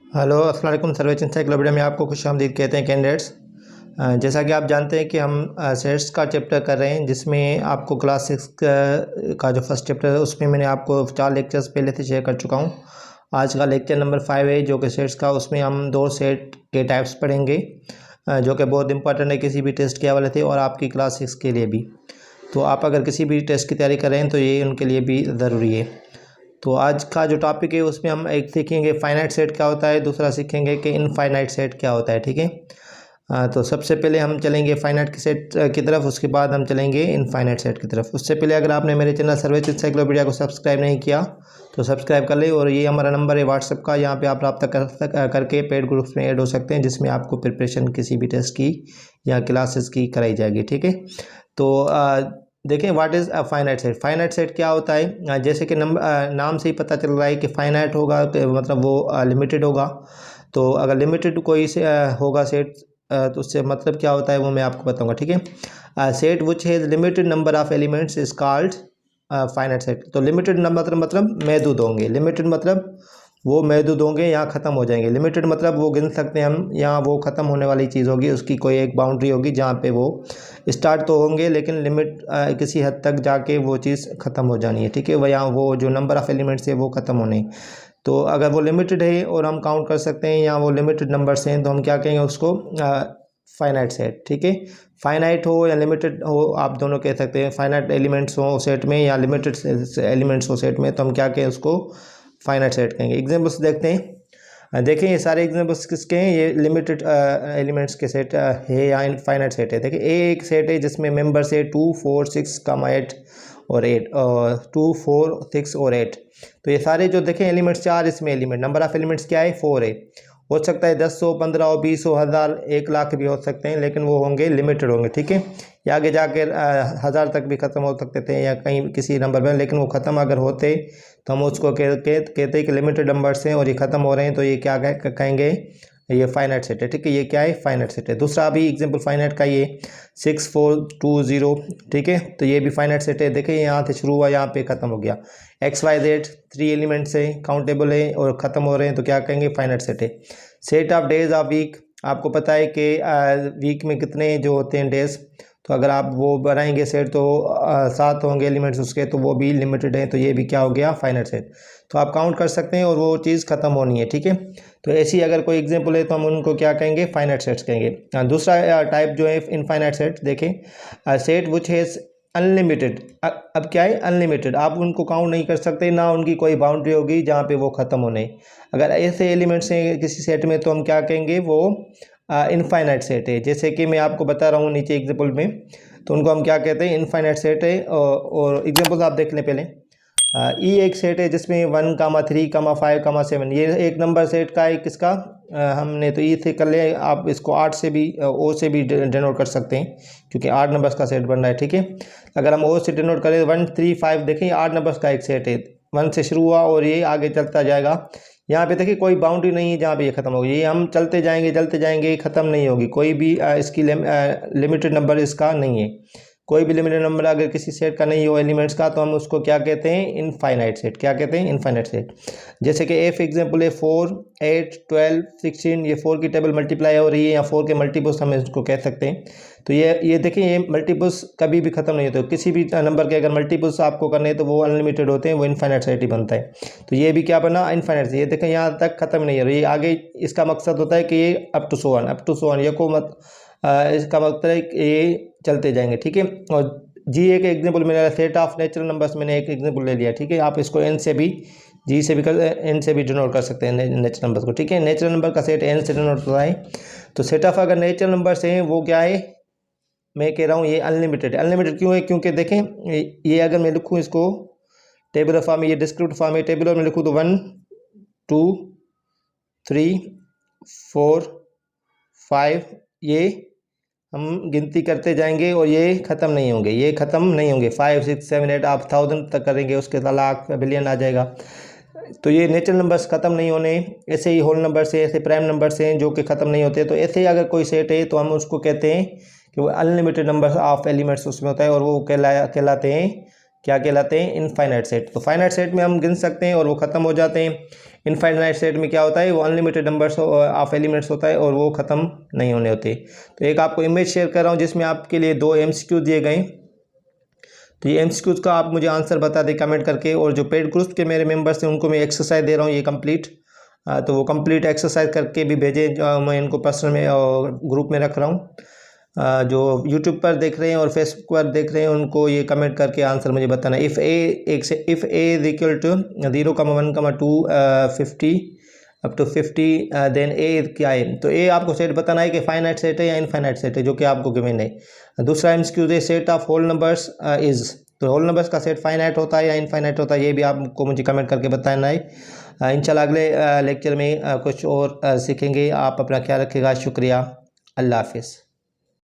Hello अस्सलाम वालेकुम। सर्वेच encyclopedia में आपको खुशामदीद कहते हैं कैंडिडेट्स। जैसा कि आप जानते हैं कि हम सेट्स का चैप्टर कर रहे हैं, जिसमें आपको क्लास 6 का जो फर्स्ट चैप्टर है उसमें मैंने आपको 4 लेक्चर्स पहले से शेयर कर चुका हूं। आज का लेक्चर नंबर 5 है जो कि सेट्स का, उसमें हम 2 सेट के टाइप्स पढ़ेंगे जो कि बहुत इंपॉर्टेंट है किसी भी टेस्ट के हवाले से और आपकी क्लास 6 के लिए भी। तो आप अगर किसी भी टेस्ट की तैयारी कर रहे हैं तो ये उनके लिए भी ज़रूरी है। तो आज का जो टॉपिक है उसमें हम एक सीखेंगे फाइनाइट सेट क्या होता है, दूसरा सीखेंगे कि इनफाइनाइट सेट क्या होता है। ठीक है, तो सबसे पहले हम चलेंगे फाइनाइट की सेट की तरफ, उसके बाद हम चलेंगे इनफाइनाइट सेट की तरफ। उससे पहले अगर आपने मेरे चैनल सर्वेच इंसाइक्लोपीडिया को सब्सक्राइब नहीं किया तो सब्सक्राइब कर ले, और ये हमारा नंबर है व्हाट्सएप का, यहाँ पे आप रब्ता करके पेड ग्रुप्स में ऐड हो सकते हैं, जिसमें आपको प्रिपरेशन किसी भी टेस्ट की या क्लासेस की कराई जाएगी। ठीक है, तो देखें what is a finite set. Finite set क्या होता है, जैसे कि नाम से ही पता चल रहा है कि फाइनाइट होगा, मतलब वो लिमिटेड होगा। तो अगर लिमिटेड कोई से होगा सेट, तो उससे मतलब क्या होता है वो मैं आपको बताऊंगा। ठीक है, set which has limited number of elements is called finite set. तो लिमिटेड नंबर मतलब महदूद होंगे, लिमिटेड मतलब वो महदूद होंगे, यहाँ ख़त्म हो जाएंगे। लिमिटेड मतलब वो गिन सकते हैं हम, यहाँ वो ख़त्म होने वाली चीज़ होगी, उसकी कोई एक बाउंड्री होगी जहाँ पे वो स्टार्ट तो होंगे लेकिन लिमिट किसी हद तक जाके वो चीज़ ख़त्म हो जानी है। ठीक है, वह यहाँ वो जो नंबर ऑफ़ एलिमेंट्स है वो ख़त्म होने। तो अगर वो लिमिटेड है और हम काउंट कर सकते हैं या वो लिमिटेड नंबर्स हैं तो हम क्या कहेंगे उसको, फाइनाइट सेट। ठीक है, फाइनाइट हो या लिमिटेड हो आप दोनों कह सकते हैं। फाइनाइट एलिमेंट्स हो सेट में या लिमिटेड एलिमेंट्स हो सेट में तो हम क्या कहें उसको, फाइनाइट सेट कहेंगे। एग्जाम्पल्स देखते हैं। देखें ये सारे एग्जाम्पल्स किसके हैं, ये लिमिटेड एलिमेंट्स के सेट है या फाइनाइट सेट है। देखिए ए एक सेट है जिसमें मेंबर्स है 2 4 6, 8 और 8, 2 4 6 और 8। तो ये सारे जो देखें एलिमेंट्स 4 इसमें एलिमेंट, नंबर ऑफ एलिमेंट्स क्या है 4 है। हो सकता है 10 100 15 और 20 1000 1 लाख भी हो सकते हैं, लेकिन वो होंगे लिमिटेड होंगे। ठीक है, या आगे जाके 1000 तक भी ख़त्म हो सकते थे या कहीं किसी नंबर में, लेकिन वो ख़त्म अगर होते तो हम उसको कहते हैं कि लिमिटेड नंबर्स हैं और ये ख़त्म हो रहे हैं, तो ये क्या कहेंगे, ये फाइनाइट सेट है। ठीक है, ये क्या है, फाइनाइट सेट है। दूसरा अभी एग्जांपल फाइनाइट का ये 6 4 2 0। ठीक है, तो ये भी फाइनाइट सेट है। देखिए यहाँ से शुरू हुआ, यहाँ पे ख़त्म हो गया। एक्स वाई जेड 3 एलिमेंट्स है, काउंटेबल है और ख़त्म हो रहे हैं, तो क्या कहेंगे, फाइनाइट सेट है। Set of days of week, आपको पता है कि वीक में कितने जो होते हैं डेज, तो अगर आप वो बनाएंगे सेट तो 7 होंगे एलिमेंट्स उसके, तो वो भी लिमिटेड है, तो ये भी क्या हो गया, फाइनाइट सेट। तो आप काउंट कर सकते हैं और वो चीज़ ख़त्म होनी है। ठीक है, तो ऐसी अगर कोई एग्जांपल है तो हम उनको क्या कहेंगे, फाइनाइट सेट्स कहेंगे। दूसरा टाइप जो है इनफाइनाइट सेट, देखें सेट विच हैज़ अनलिमिटेड। अब क्या है, अनलिमिटेड, आप उनको काउंट नहीं कर सकते, ना उनकी कोई बाउंड्री होगी जहाँ पे वो ख़त्म होने। अगर ऐसे एलिमेंट्स हैं किसी सेट में तो हम क्या कहेंगे, वो इनफाइनाइट सेट है। जैसे कि मैं आपको बता रहा हूँ नीचे एग्जांपल में, तो उनको हम क्या कहते हैं, इनफाइनाइट सेट है। और एग्जांपल्स आप देख लें पहले। ई एक सेट है जिसमें 1 3 5 7, ये एक नंबर सेट का है किसका, हमने तो ई से कर लिया। आप इसको 8 से भी ओ से भी डिनोट कर सकते हैं, क्योंकि 8 नंबर्स का सेट बन रहा है। ठीक है, अगर हम ओ से डिनोट करें 1 3 5, देखें 8 नंबर्स का एक सेट है, 1 से शुरू हुआ और ये आगे चलता जाएगा। यहाँ पे देखिए कोई बाउंड्री नहीं है जहाँ पे ये ख़त्म होगी, ये हम चलते जाएंगे ख़त्म नहीं होगी। कोई भी इसकी लिमिटेड नंबर इसका नहीं है। कोई भी लिमिटेड नंबर अगर किसी सेट का नहीं हो एलिमेंट्स का, तो हम उसको क्या कहते हैं, इनफाइनाइट सेट। क्या कहते हैं, इनफाइनाइट सेट। जैसे कि एफ एग्जांपल है 4 8 12 16, ये 4 की टेबल मल्टीप्लाई हो रही है, या 4 के मल्टीपल्स हम इसको कह सकते हैं। तो ये देखिए ये मल्टीपल्स कभी भी ख़त्म नहीं होते। किसी भी नंबर के अगर मल्टीपल्स आपको करने हैं तो वो अनलिमिटेड होते हैं, वो इनफाइनाइट सेट ही बनता है। तो ये भी क्या बना, इनफाइनाइट सेट। ये देखें यहाँ तक ख़त्म नहीं हो रही, आगे इसका मकसद होता है कि ये अप टू सो वन, ये को मत इसका मतलब है कि ये चलते जाएंगे। ठीक है, और जी एक एग्जांपल मैंने सेट ऑफ नेचुरल नंबर्स मैंने एक एग्जांपल ले लिया। ठीक है, आप इसको एन से भी, जी से भी एन से भी डिनोट कर सकते हैं नेचुरल नंबर्स को। ठीक है, नेचुरल नंबर का सेट एन से डिनोट होता है। तो सेट ऑफ अगर नेचुरल नंबर्स हैं वो क्या है, मैं कह रहा हूँ ये अनलिमिटेड है। अनलिमिटेड क्यों है, क्योंकि देखें ये अगर मैं लिखूँ इसको टेबल फॉर्म में, ये डिस्क्रिप्टिव फॉर्म में, टेबल में लिखूँ तो 1 2 3 4 5, ये हम गिनती करते जाएंगे और ये ख़त्म नहीं होंगे, ये ख़त्म नहीं होंगे। 5 6 7 8 आप 1000 तक करेंगे, उसके बाद लाख बिलियन आ जाएगा। तो ये नेचुरल नंबर्स ख़त्म नहीं होने। ऐसे ही होल नंबर्स है, ऐसे प्राइम नंबर्स हैं जो कि ख़त्म नहीं होते। तो ऐसे ही अगर कोई सेट है तो हम उसको कहते हैं कि वो अनलिमिटेड नंबर ऑफ एलिमेंट्स उसमें होता है, और वो कहलाते हैं, क्या कहलाते हैं, इनफाइनाइट सेट। तो फाइनाइट सेट में हम गिन सकते हैं और वो ख़त्म हो जाते हैं। इनफाइनाइट सेट में क्या होता है, वो अनलिमिटेड नंबर्स ऑफ एलिमेंट्स होता है और वो ख़त्म नहीं होने होते। तो एक आपको इमेज शेयर कर रहा हूँ जिसमें आपके लिए 2 MCQ दिए गए। तो ये MCQs का आप मुझे आंसर बता दें कमेंट करके, और जो पेड ग्रुप के मेरे मेंबर्स हैं उनको मैं एक्सरसाइज दे रहा हूँ ये कंप्लीट, तो वो कंप्लीट एक्सरसाइज करके भी भेजें, मैं इनको पर्सनल में और ग्रुप में रख रहा हूँ। जो यूट्यूब पर देख रहे हैं और फेसबुक पर देख रहे हैं उनको ये कमेंट करके आंसर मुझे बताना। If a is equal to 0,1,2 50 up to 50 then a क्या है। तो ए आपको सेट बताना है कि फाइनाइट सेट है या इनफाइनाइट सेट है, जो कि आपको गिवन है। दूसरा MCQ है set of whole numbers is, तो होल नंबर्स का सेट फाइनाइट होता है या इनफाइनाइट होता है, ये भी आपको मुझे कमेंट करके बताना है। इंशाल्लाह अगले लेक्चर में कुछ और सीखेंगे। आप अपना ख्याल रखिएगा। शुक्रिया, अल्लाह हाफिज़।